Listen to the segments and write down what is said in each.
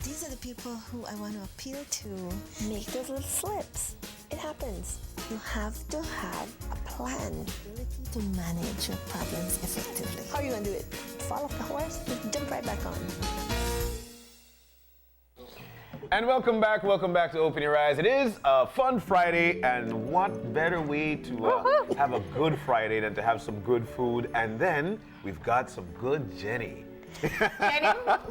these are the people who I want to appeal to. Make those little slips. It happens. You have to have a plan, ability to manage your problems effectively. How are you going to do it? Fall off the horse? Just jump right back on. And welcome back to Open Your Eyes. It is a fun Friday, and what better way to have a good Friday than to have some good food, and then we've got some good Jenny. Jenny,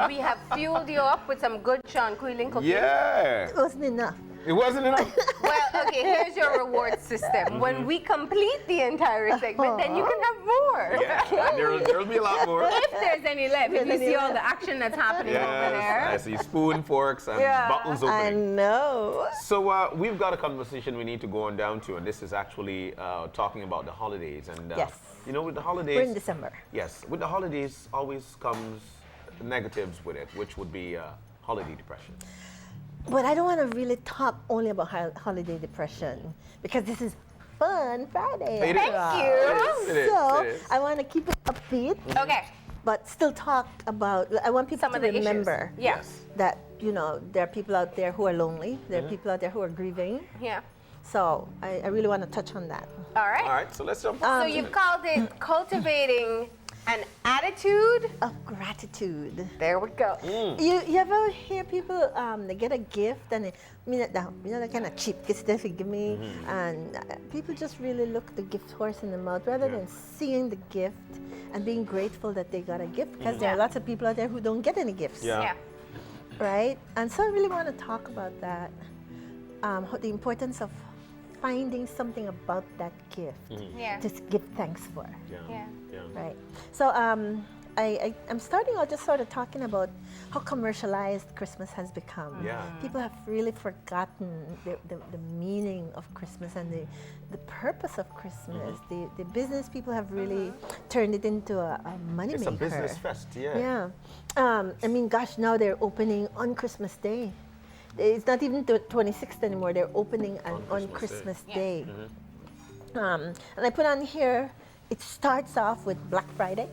we have fueled you up with some good Sean Quilling cooking. Yeah. It wasn't enough. It wasn't enough. Well, okay, here's your reward system. When we complete the entire segment, then you can have more. Yeah, there'll be a lot more. If there's any left, if you see all the action that's happening over there. I see spoon, forks, and bottles opening. I know. So we've got a conversation we need to go on down to, and this is actually talking about the holidays. And yes. You know, with the holidays, we're in December. Yes, with the holidays always comes negatives with it, which would be holiday depression. But I don't want to really talk only about holiday depression because this is Fun Friday. It is. Thank you. It is. So It is. I want to keep it upbeat. Okay. But still talk about, I want people Some to of the remember issues. Yes. that, you know, there are people out there who are lonely. There are people out there who are grieving. Yeah. So I really want to touch on that. All right. All right, so let's jump So you've called it cultivating an attitude Of gratitude. There we go. You ever hear people, they get a gift and they, that kind of cheap gift they give me, and people just really look the gift horse in the mouth rather than seeing the gift and being grateful that they got a gift, because there are lots of people out there who don't get any gifts. Yeah. Right? And so I really want to talk about that, the importance of finding something about that gift Yeah. to give thanks for. Yeah. Right. So I'm starting out just sort of talking about how commercialized Christmas has become. Yeah. People have really forgotten the meaning of Christmas and the purpose of Christmas. The business people have really turned it into a money It's maker. a business fest, yeah. I mean, gosh, now they're opening on Christmas Day. It's not even the 26th anymore. They're opening on Christmas Day. And I put on here, it starts off with Black Friday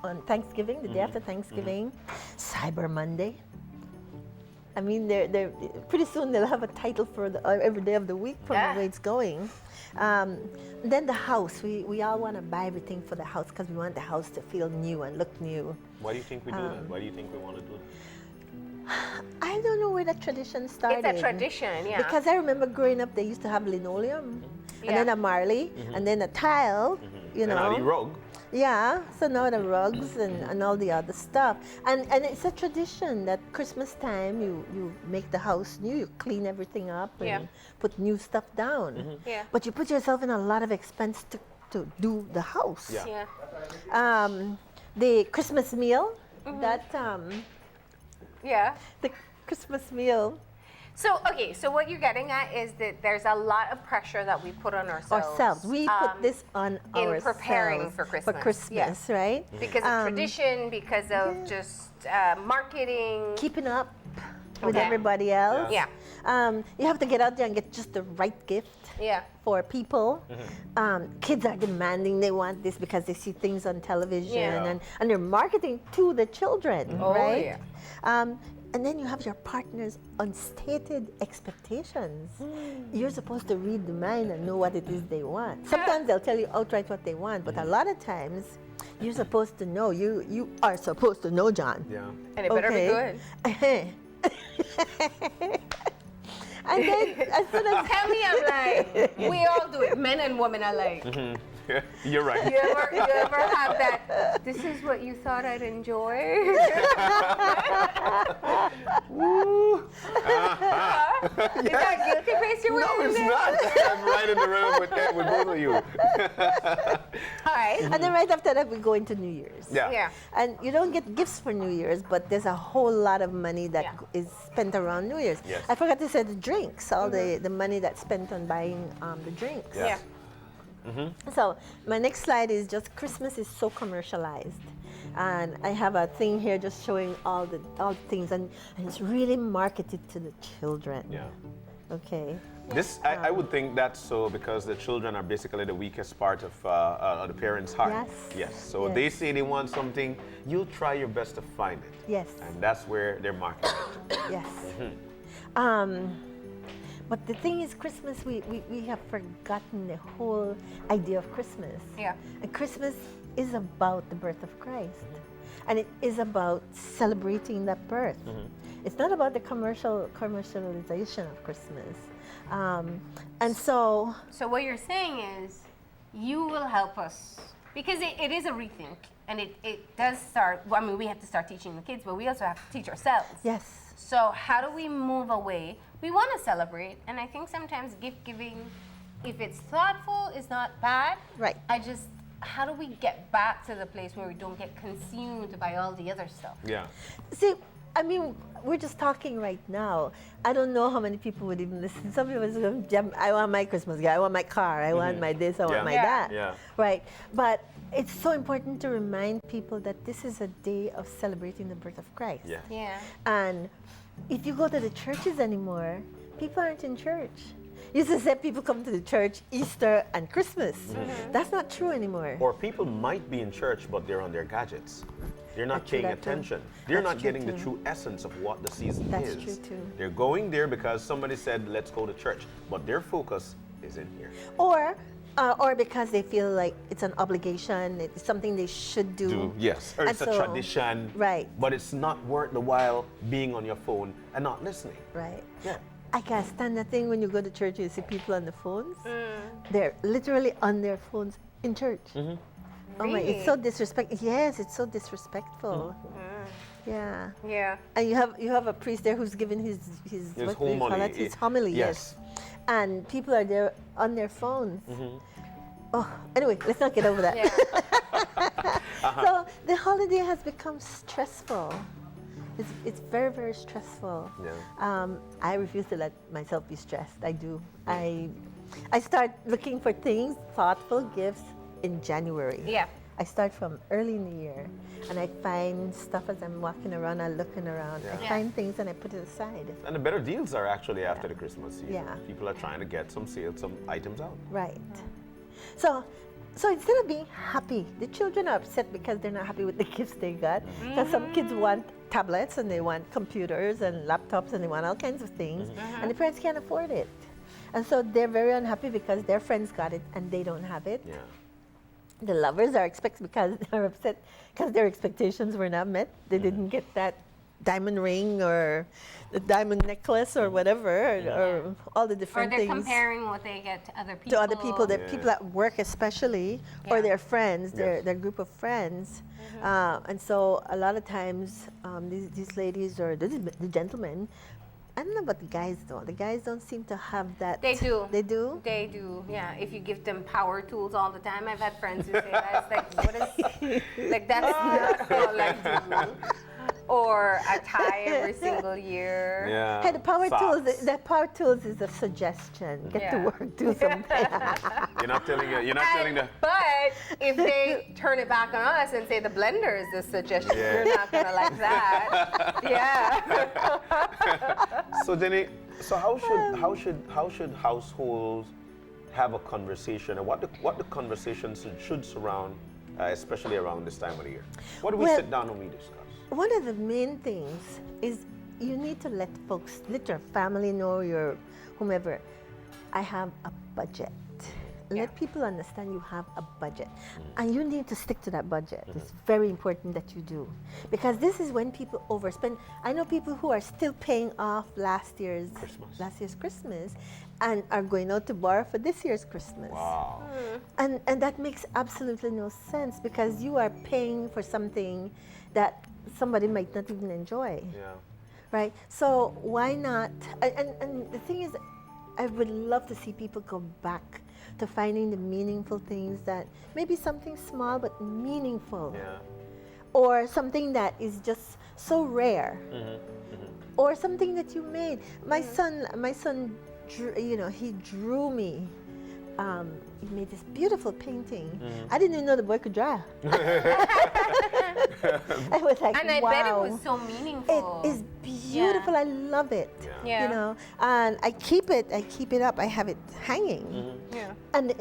on Thanksgiving, the day after Thanksgiving, Cyber Monday. I mean, they're pretty soon they'll have a title for every day of the week from the way it's going. Then the house, we all want to buy everything for the house because we want the house to feel new and look new. Why do you think we do that? Why do you think we want to do that? I don't know where that tradition started. It's a tradition, yeah. Because I remember growing up, they used to have linoleum, and then a marley, and then a tile, you know. And a rug. Yeah, so now the rugs and all the other stuff. And it's a tradition that Christmas time, you make the house new, you clean everything up and put new stuff down. Yeah. But you put yourself in a lot of expense to do the house. Yeah. The Christmas meal, the Christmas meal. So, okay, so what you're getting at is that there's a lot of pressure that we put on ourselves. We put this on in ourselves. preparing for Christmas. Yes. Right? Because of tradition, because of just marketing. Keeping up with everybody else. Yeah. You have to get out there and get just the right gift for people. Kids are demanding, they want this because they see things on television and they're marketing to the children, right? And then you have your partner's unstated expectations. You're supposed to read the mind and know what it is they want. Sometimes they'll tell you outright what they want, but a lot of times you're supposed to know. You are supposed to know, John. Yeah. And it better be good. And then as soon as Tell me, I'm like, we all do it. Men and women alike. You're right. You ever have that, this is what you thought I'd enjoy? Is that a guilty face you're wearing? No, it's not. I'm right in the room with both of you. All right. And then right after that, we go into New Year's. Yeah. And you don't get gifts for New Year's, but there's a whole lot of money that is spent around New Year's. Yes. I forgot to say the drinks, all the money that's spent on buying the drinks. Yes. So my next slide is just Christmas is so commercialized. And I have a thing here just showing all the things, and it's really marketed to the children. Yeah. Okay. This, I would think that's so because the children are basically the weakest part of the parents' heart. Yes. Yes. So Yes. they say they want something, you'll try your best to find it. Yes. And that's where they're marketing it. Yes. But the thing is, Christmas, we have forgotten the whole idea of Christmas. Yeah. And Christmas is about the birth of Christ. And it is about celebrating that birth. It's not about the commercialization of Christmas. And so, So what you're saying is, you will help us, because it is a rethink, and it does start, I mean, we have to start teaching the kids, but we also have to teach ourselves. yes. So how do we move away? We want to celebrate, and I think sometimes gift giving, if it's thoughtful, is not bad. Right. How do we get back to the place where we don't get consumed by all the other stuff? Yeah. See, I mean, we're just talking right now. I don't know how many people would even listen. Some people say, I want my Christmas gift, I want my car, I want my this, I want my Yeah. that. Yeah. Right. But it's so important to remind people that this is a day of celebrating the birth of Christ. Yeah. Yeah. And if you go to the churches anymore, people aren't in church. Used to say people come to the church Easter and Christmas. That's not true anymore. Or people might be in church, but they're on their gadgets. They're not That's true, paying that too. attention. They're That's not true, getting the too. true essence of what the season That's is. true, too. They're going there because somebody said, let's go to church. But their focus is in here. Or because they feel like it's an obligation, it's something they should do. Yes. Or And it's a so- tradition. Right. But it's not worth the while being on your phone and not listening. Right. Yeah. I can't stand that thing when you go to church, you see people on the phones. They're literally on their phones in church. Oh my, it's so disrespectful. Yes, it's so disrespectful. Yeah. Yeah. And you have a priest there who's giving his what do you call homily. that? His homily, Yes. And people are there on their phones. Oh, anyway, let's not get over that. Yeah. So the holiday has become stressful. It's very, very stressful. Yeah. I refuse to let myself be stressed. I do. I start looking for things, thoughtful gifts in January. Yeah. I start from early in the year, and I find stuff as I'm walking around and looking around. Yeah. I find things and I put it aside. And the better deals are actually after the Christmas season. Yeah. People are trying to get some sales, some items out. Right. So instead of being happy, the children are upset because they're not happy with the gifts they got. Because some kids want tablets and they want computers and laptops and they want all kinds of things, and the parents can't afford it. And so they're very unhappy because their friends got it and they don't have it. Yeah. The lovers are upset because their expectations were not met. They didn't get that diamond ring or the diamond necklace or whatever, or all the Or different they're things comparing what they get to other people. to other people, Yeah. people at work especially, or Yeah. their friends, Yes. their group of friends. And so a lot of times these ladies or the gentlemen, I don't know about the guys though. The guys don't seem to have that. They do. They do? They do, yeah. If you give them power tools all the time, I've had friends who say that. It's like, what is, like that's not all I do. Or a tie every single year. Yeah. Hey, the power Socks. tools, the power tools is a suggestion. Get to Yeah. work, do something. You're not telling the But if they turn it back on us and say the blender is the suggestion, Yeah. you're not gonna like that. Yeah. So Jenny, so how should households have a conversation, and what the conversation should surround, especially around this time of the year? What do we Well- sit down and we discuss? One of the main things is you need to let your family know, your whomever, I have a budget. Let people understand you have a budget. And you need to stick to that budget. It's very important that you do. Because this is when people overspend. I know people who are still paying off last year's Christmas and are going out to borrow for this year's Christmas. Wow. And that makes absolutely no sense because you are paying for something that somebody might not even enjoy. Yeah. Right? So why not? And the thing is, I would love to see people go back to finding the meaningful things that maybe something small but meaningful, Yeah. or something that is just so rare, or something that you made. My son, he drew me he made this beautiful painting. I didn't even know the boy could draw. I was like, And I wow. bet it was so meaningful. It is beautiful. I love it. Yeah. You know, and I keep it up. I have it hanging. Yeah. And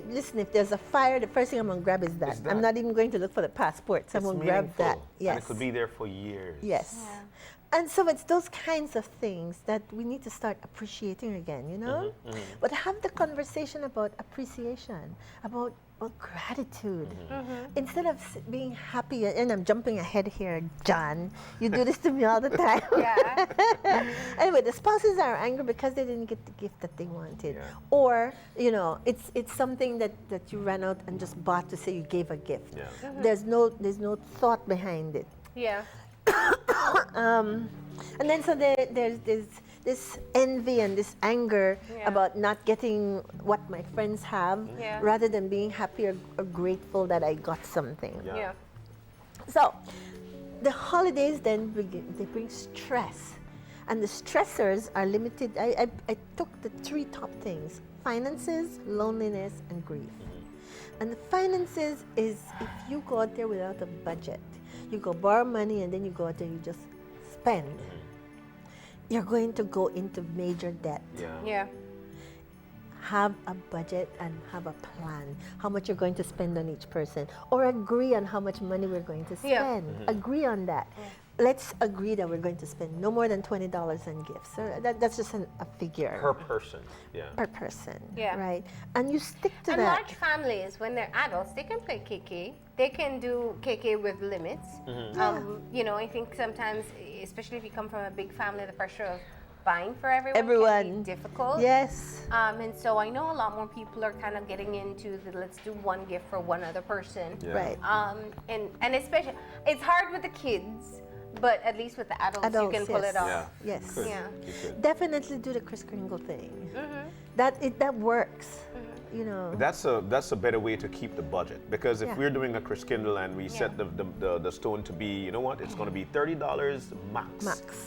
listen, if there's a fire, the first thing I'm gonna grab is that. I'm not even going to look for the passport. So I'm gonna grab that. Yes. And it could be there for years. Yes. Yeah. And so it's those kinds of things that we need to start appreciating again, you know? But have the conversation about appreciation, about gratitude. Instead of being happy, and I'm jumping ahead here, John, you do this to me all the time. Yeah. Anyway, the spouses are angry because they didn't get the gift that they wanted. Or, you know, it's something that you ran out and just bought to say you gave a gift. There's no thought behind it. Yeah. And then so there's this envy and this anger about not getting what my friends have, rather than being happy or grateful that I got something. Yeah. So the holidays then they bring stress, and the stressors are limited. I took the 3 top things: finances, loneliness, and grief. And the finances is if you go out there without a budget, you go borrow money and then you go out there, you just spend. You're going to go into major debt. Yeah. Have a budget and have a plan. How much you're going to spend on each person. Or agree on how much money we're going to spend. Agree on that. Let's agree that we're going to spend no more than $20 on gifts. So that's just a figure. Per person. Per person. Yeah. Right? And you stick to And that. large families, when they're adults, they can play KK. They can do KK with limits. You know, I think sometimes, especially if you come from a big family, the pressure of buying for everyone can be difficult. Yes. And so I know a lot more people are kind of getting into the let's do one gift for one other person. Right. And especially, it's hard with the kids, but at least with the adults you can pull it off. Yes. Yeah. Definitely do the Kris Kringle thing. That works. You know. That's a better way to keep the budget, because if we're doing a Kris Kringle and we set the stone to be, you know what, it's going to be $30 max.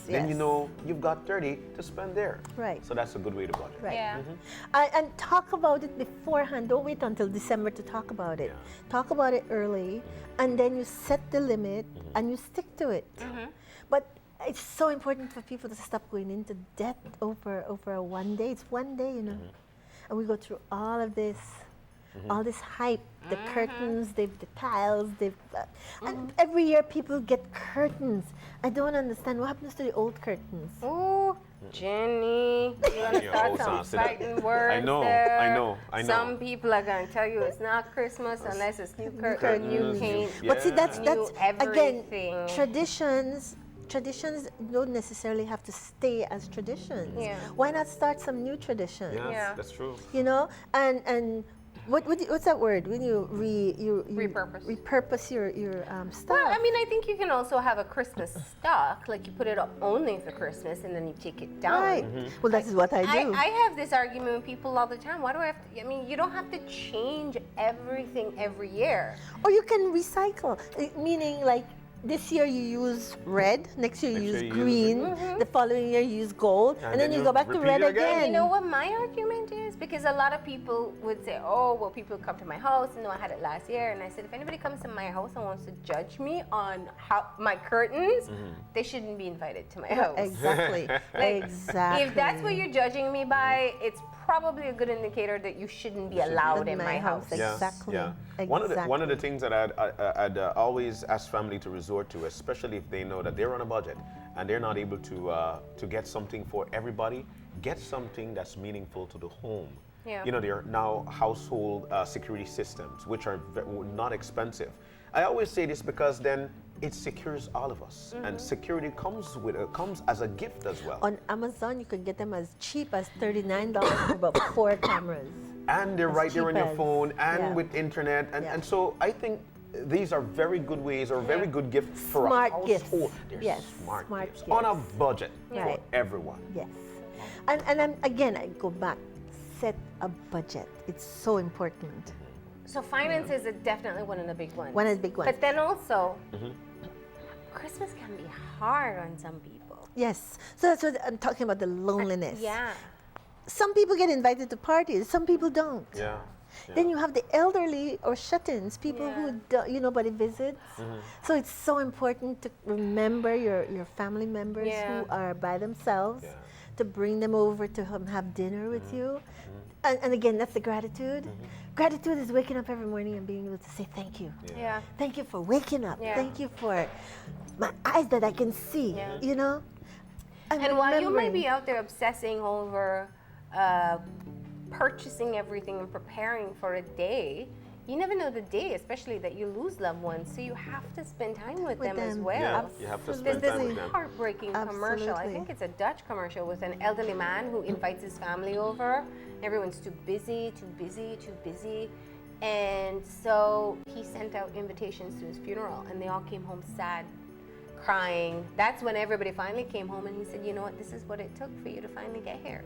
Then you know you've got 30 to spend there. Right. So that's a good way to budget. Right. Yeah. And talk about it beforehand. Don't wait until December to talk about it. Talk about it early, and then you set the limit and you stick to it. But it's so important for people to stop going into debt over one day. It's one day, you know. And we go through all of this, all this hype, the curtains, the tiles, and every year people get curtains. I don't understand what happens to the old curtains. Ooh, Jenny, you want to start some fighting words I know. Some people are going to tell you it's not Christmas unless it's new curtain, new paint. But see, that's new again, everything. traditions don't necessarily have to stay as traditions. Why not start some new traditions? Yes, that's true. You know, and what's that word when you repurpose your stuff? Well, I mean, I think you can also have a Christmas stock, like you put it up only for Christmas and then you take it down. Right. Well, that is what I do. I have this argument with people all the time. Why do I have to? I mean, you don't have to change everything every year. Or you can recycle, meaning like this year you use red, next year you use green, the following year you use gold, and then you go back to red again. You know what my argument is? Because a lot of people would say, oh, well, people come to my house, and I had it last year, and I said, if anybody comes to my house and wants to judge me on how my curtains, they shouldn't be invited to my house. Exactly. Exactly. If that's what you're judging me by, it's probably a good indicator that you shouldn't be allowed in my house. Exactly. One of the things that I'd always ask family to resort to, especially if they know that they're on a budget and they're not able to get something for everybody, get something that's meaningful to the home. You know, there are now household security systems, which are not expensive. I always say this because then it secures all of us, and security comes as a gift as well. On Amazon, you can get them as cheap as $39 for about 4 cameras. And they're right there on your phone and with internet, and so I think these are very good ways or very good gifts for a household. Gifts. They're smart gifts on a budget for everyone. Yes. And again, I go back, set a budget. It's so important. So finances are definitely one of the big ones. One of the big ones. But then also, Christmas can be hard on some people. Yes. So that's what I'm talking about, the loneliness. Yeah. Some people get invited to parties, some people don't. Yeah. Then you have the elderly or shut-ins, people who nobody visits. So it's so important to remember your family members who are by themselves, to bring them over to have dinner with you. And again, that's the gratitude. Gratitude is waking up every morning and being able to say thank you. Thank you for waking up. Thank you for my eyes that I can see, you know? And while you may be out there obsessing over purchasing everything and preparing for a day, you never know the day, especially that you lose loved ones. So you have to spend time with them as well. Yeah, you have to spend There's time with this them. heartbreaking commercial. I think it's a Dutch commercial with an elderly man who invites his family over. Everyone's too busy, too busy, too busy. And so he sent out invitations to his funeral, and they all came home sad, crying. That's when everybody finally came home, and he said, you know what, this is what it took for you to finally get here.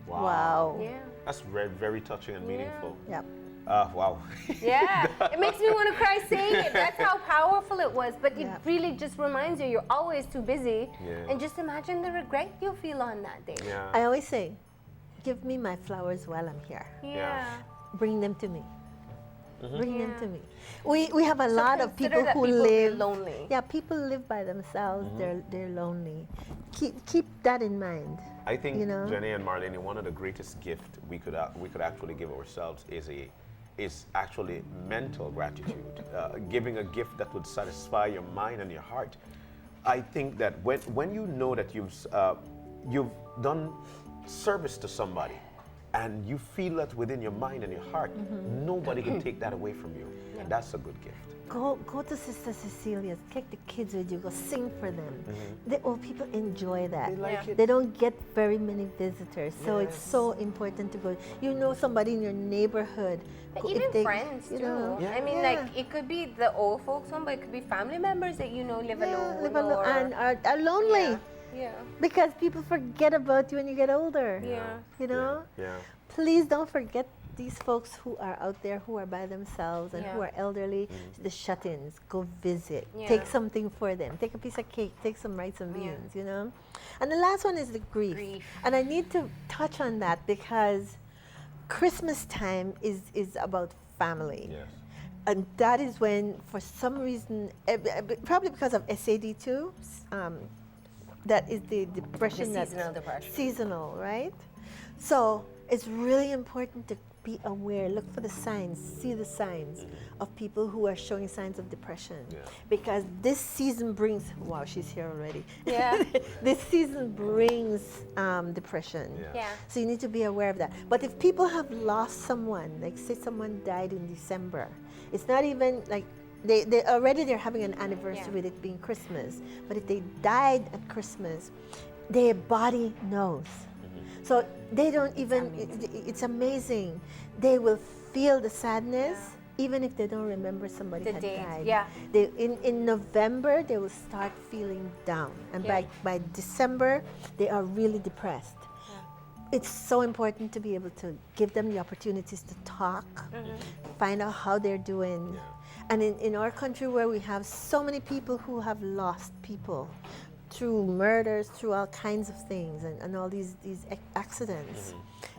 Wow. Yeah. That's very, very touching and meaningful. Yep. Wow. Yeah, it makes me want to cry saying it. That's how powerful it was. But it really just reminds you, you're always too busy. And just imagine the regret you'll feel on that day. I always say, give me my flowers while I'm here. Bring them to me. Bring them to me. We have a lot of people who live lonely. Yeah, people live by themselves. They're lonely. Keep that in mind. I think, you know? Jenny and Marlene, one of the greatest gifts we could actually give ourselves is actually mental gratitude, giving a gift that would satisfy your mind and your heart. I think that when you know that you've done service to somebody, and you feel that within your mind and your heart, nobody can take that away from you, and that's a good gift. Go to Sister Cecilia's. Take the kids with you. Go sing for them. The old people enjoy that. They like it. They don't get very many visitors, so it's so important to go. You know somebody in your neighborhood. Even friends too. I mean, like it could be the old folks home, but it could be family members that you know live alone, and are lonely. Because people forget about you when you get older. You know? Please don't forget these folks who are out there who are by themselves and who are elderly, the shut-ins. Go visit. Take something for them. Take a piece of cake. Take some rice and beans, you know? And the last one is the grief. And I need to touch on that because Christmas time is about family. And that is when, for some reason, probably because of SAD2, that is the depression. Seasonal depression. Seasonal, right? So it's really important to be aware, look for the signs, see the signs of people who are showing signs of depression. Because this season brings, wow, she's here already. This season brings depression. So you need to be aware of that. But if people have lost someone, like say someone died in December, it's not even like, they're having an anniversary with it being Christmas. But if they died at Christmas, their body knows. So they don't even, it's amazing. They will feel the sadness even if they don't remember somebody had died. They, in November, they will start feeling down. And by December, they are really depressed. It's so important to be able to give them the opportunities to talk, find out how they're doing. And in our country where we have so many people who have lost people through murders, through all kinds of things and all these accidents,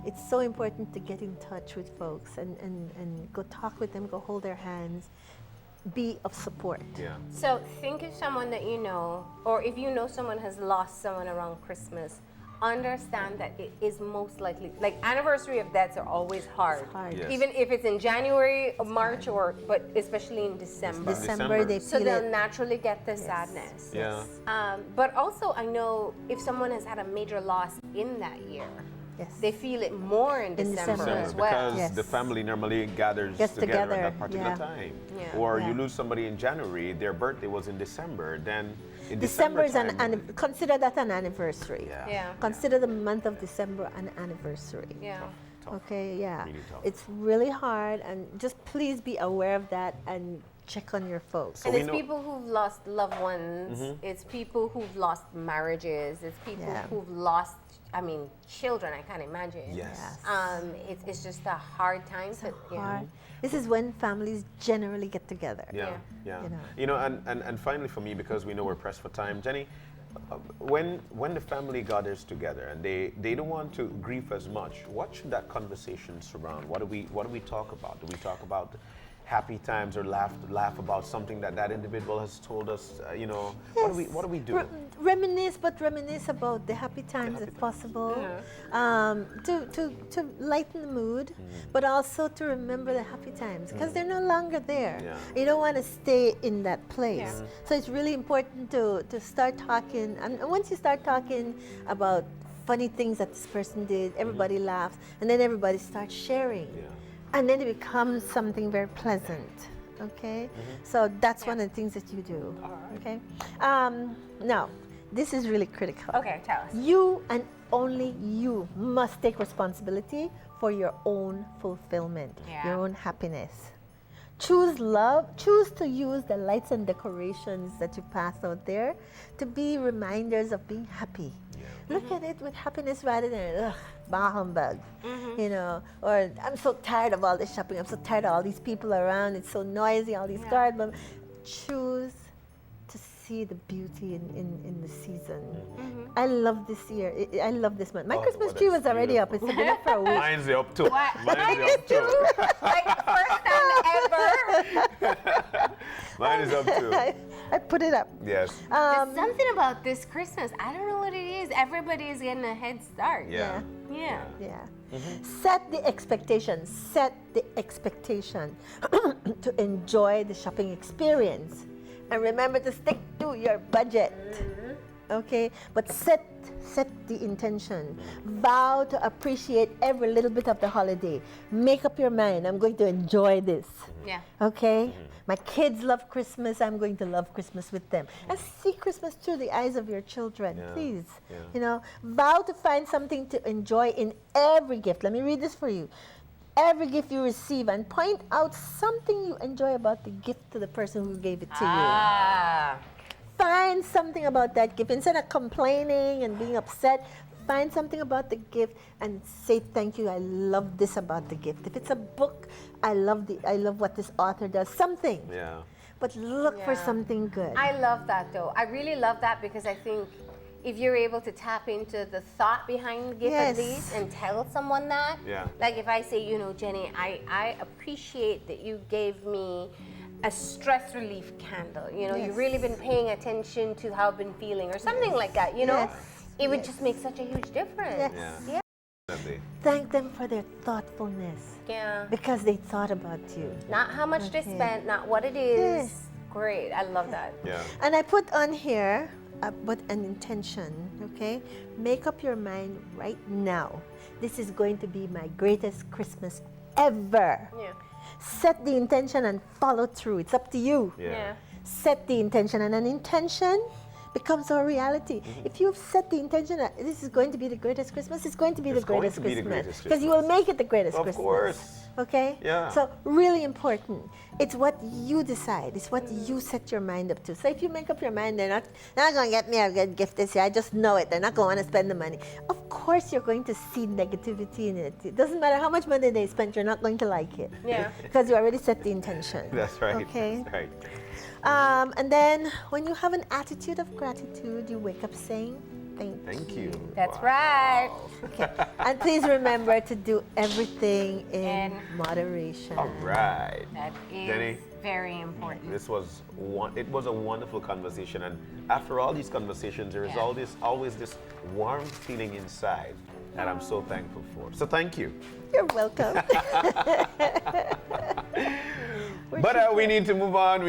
it's so important to get in touch with folks and go talk with them, go hold their hands, be of support. So think of someone that you know, or if you know someone has lost someone around Christmas, understand that it is most likely, like anniversary of deaths are always hard. Even if it's in January or March, but especially in December. December they so feel they'll naturally get the sadness. But also I know if someone has had a major loss in that year, they feel it more in December as well. Because the family normally gathers together at that particular time. Or you lose somebody in January, their birthday was in December, then in December is time, consider that an anniversary. Consider the month of December an anniversary. Tough. Okay, Really tough. it's really hard, and just please be aware of that and check on your folks. And it's people who've lost loved ones. It's people who've lost marriages. It's people who've lost, children. I can't imagine. It's just a hard time. This is when families generally get together. You know, and finally for me, because we know we're pressed for time, Jenny, when the family gathers together and they don't want to grieve as much, what should that conversation surround? What do we talk about? Do we talk about happy times or laugh about something that individual has told us? Yes. What do we do? Reminisce about the happy times if possible, to lighten the mood, but also to remember the happy times because they're no longer there. Yeah. You don't want to stay in that place. So it's really important to start talking, and once you start talking about funny things that this person did, everybody laughs, and then everybody starts sharing. Yeah. And then it becomes something very pleasant, okay? So that's one of the things that you do, okay? Now, this is really critical. Okay, tell us. You and only you must take responsibility for your own fulfillment, your own happiness. Choose love, choose to use the lights and decorations that you pass out there to be reminders of being happy. Look at it with happiness rather than, ugh, bah humbug, or I'm so tired of all this shopping, I'm so tired of all these people around, it's so noisy, all these cars. But choose to see the beauty in the season. I love this year. I love this month. My Christmas tree was already up. It's been up for a week. Mine's up too. Mine is too. Like first time ever. Mine is up too. I put it up. Yes. There's something about this Christmas. I don't know what it is. Everybody is getting a head start. Yeah. Yeah. Set the expectation. Set the expectation to enjoy the shopping experience. And remember to stick to your budget. Okay? But set the intention. Vow to appreciate every little bit of the holiday. Make up your mind. I'm going to enjoy this. Yeah. Okay? My kids love Christmas. I'm going to love Christmas with them. And see Christmas through the eyes of your children, please. Vow to find something to enjoy in every gift. Let me read this for you. Every gift you receive, and point out something you enjoy about the gift to the person who gave it to you. Find something about that gift. Instead of complaining and being upset, find something about the gift and say thank you. I love this about the gift. If it's a book, I love what this author does. Something. Yeah. But look for something good. I love that though. I really love that because I think if you're able to tap into the thought behind the gift at least and tell someone that, like if I say, Jenny, I appreciate that you gave me a stress relief candle. You've really been paying attention to how I've been feeling or something like that, it would just make such a huge difference. Yeah. Thank them for their thoughtfulness. Yeah. Because they thought about you. Not how much they spent, not what it is. Great. I love that. Yeah. And I put on here but an intention, okay? Make up your mind right now. This is going to be my greatest Christmas ever. Yeah. Set the intention and follow through. It's up to you. Yeah. Set the intention, and an intention becomes our reality. If you've set the intention that this is going to be the greatest Christmas, it's going to be the greatest Christmas. Because you will make it the greatest Christmas. Of course. Okay? Yeah. So really important. It's what you decide. It's what you set your mind up to. So if you make up your mind, they're not going to get me a good gift this year. I just know it. They're not going to want to spend the money. Of course, you're going to see negativity in it. It doesn't matter how much money they spent. You're not going to like it. Yeah. Because you already set the intention. That's right. Okay. That's right. And then when you have an attitude of gratitude, you wake up saying, Thank you. That's right. Okay. And please remember to do everything in moderation. All right. That is Jenny, very important. it was a wonderful conversation, and after all these conversations, there is always this warm feeling inside that I'm so thankful for. So thank you. You're welcome. But we need to move on.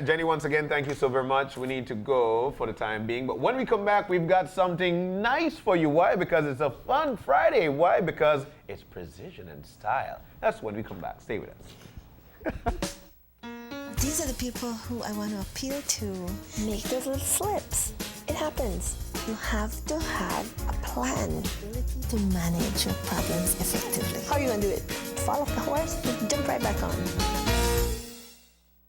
Jenny, once again, thank you so very much. We need to go for the time being. But when we come back, we've got something nice for you. Why? Because it's a fun Friday. Why? Because it's precision and style. That's when we come back. Stay with us. These are the people who I want to appeal to. Make those little slips. It happens. You have to have a plan to manage your problems effectively. How are you going to do it? Fall off the horse? Jump right back on.